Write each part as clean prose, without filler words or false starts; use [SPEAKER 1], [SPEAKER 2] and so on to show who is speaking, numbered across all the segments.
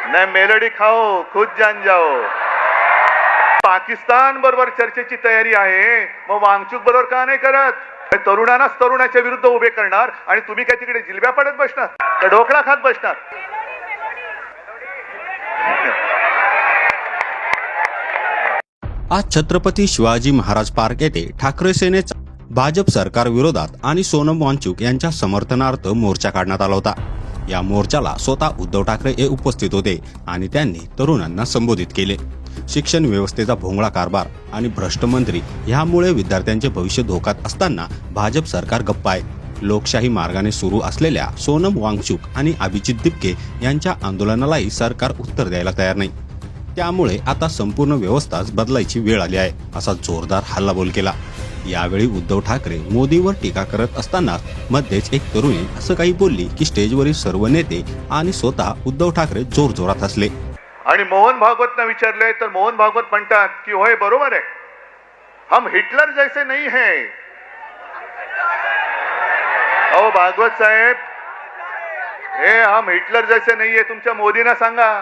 [SPEAKER 1] न मेलोडी खाओ खुद जान जाओ. पाकिस्तान बरोबर चर्चेची तयारी आहे, मग वांगचूक बरोबर का नाही करत? तरुणांनाच तरुणाच्या विरुद्ध उभे करणार आणि तुम्ही काय तिकडे जिलब्या पडत बसणार का ढोकळा खात बसणार?
[SPEAKER 2] आज छत्रपती शिवाजी महाराज पार्क येथे ठाकरे सेनेचा भाजप सरकार विरोधात आणि सोनम वांगचूक यांच्या समर्थनार्थ मोर्चा काढण्यात आला होता. या मोर्चाला स्वतः उद्धव ठाकरे हे उपस्थित होते आणि त्यांनी तरुणांना संबोधित केले. शिक्षण व्यवस्थेचा भोंगळा कारभार आणि भ्रष्ट मंत्री यामुळे विद्यार्थ्यांचे भविष्य धोक्यात असताना भाजप सरकार गप्प आहे. लोकशाही मार्गाने सुरू असलेल्या सोनम वांगचूक आणि अभिजित दिपके यांच्या आंदोलनालाही सरकार उत्तर द्यायला तयार नाही. त्यामुळे आता संपूर्ण व्यवस्थाच बदलायची वेळ आली आहे, असा जोरदार हल्लाबोल केला. यावेळी उद्धव ठाकरे मोदीवर टीका करत असताना मध्येच एक तरुणी असं काही बोलली की स्टेजवरील सर्व नेते आणि स्वतः उद्धव ठाकरे जोरजोरात हसले.
[SPEAKER 1] आणि मोहन भागवतनं विचारले तर मोहन भागवत म्हणतात की होय बरोबर आहे, हम हिटलर जैसे नहीं है. अहो भागवत साहेब, हे हम हिटलर जैसे नाही आहे तुमच्या मोदींना सांगा.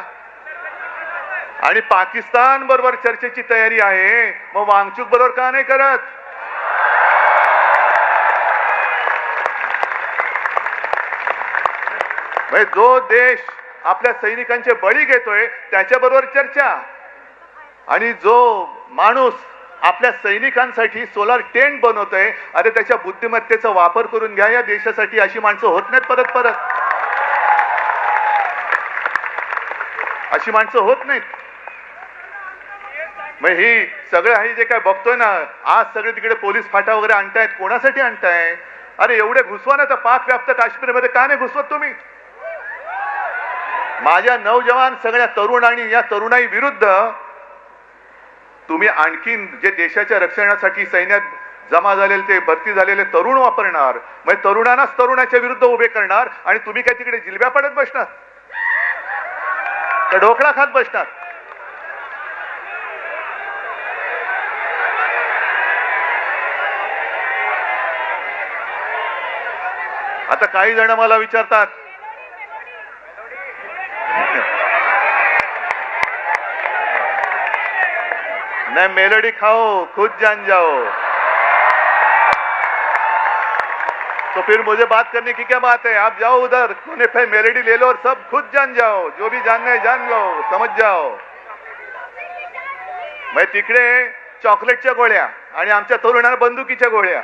[SPEAKER 1] आणि पाकिस्तान बरोबर चर्चेची तयारी आहे, मग वांगचूक बरोबर का नाही करत? जो देश आपल्या सैनिकांचे बळी घेतोय त्याच्याबरोबर चर्चा, आणि जो माणूस आपल्या सैनिकांसाठी सोलार टेंट बनवतोय, अरे त्याच्या बुद्धिमत्तेचा वापर करून घ्या या देशासाठी. अशी माणसं होत नाहीत परत परत, अशी माणसं होत नाहीत. मग ही सगळं हे जे काय बघतोय ना, आज सगळे तिकडे पोलीस फाटा वगैरे आणतायत, कोणासाठी आणताय? अरे एवढे घुसवा ना तर पाक व्याप्त काश्मीरमध्ये का नाही घुसवत तुम्ही? माझ्या नौजवान सगळ्या तरुण आणि या तरुणाई विरुद्ध तुम्ही आणखीन जे देशाच्या रक्षणासाठी सैन्यात जमा झालेले ते भरती झालेले तरुण वापरणार, म्हणजे तरुणांनाच तरुणाच्या विरुद्ध उभे करणार आणि तुम्ही काय तिकडे जिलब्या पडत बसणार का ढोकळा खात बसणार? आता काही जण मला विचारतात न मेलोडी खाओ खुद जान जाओ, तो फिर मुझे बात करने की क्या बात है? आप जाओ उधर कोने पे मेलोडी ले लो और सब खुद जान जाओ, जो भी जानना है जान लो, समझ जाओ. मैं तिकडे चॉकलेटच्या गोळ्या आणि आमच्या तरुणांना बंदुकीच्या गोळ्या.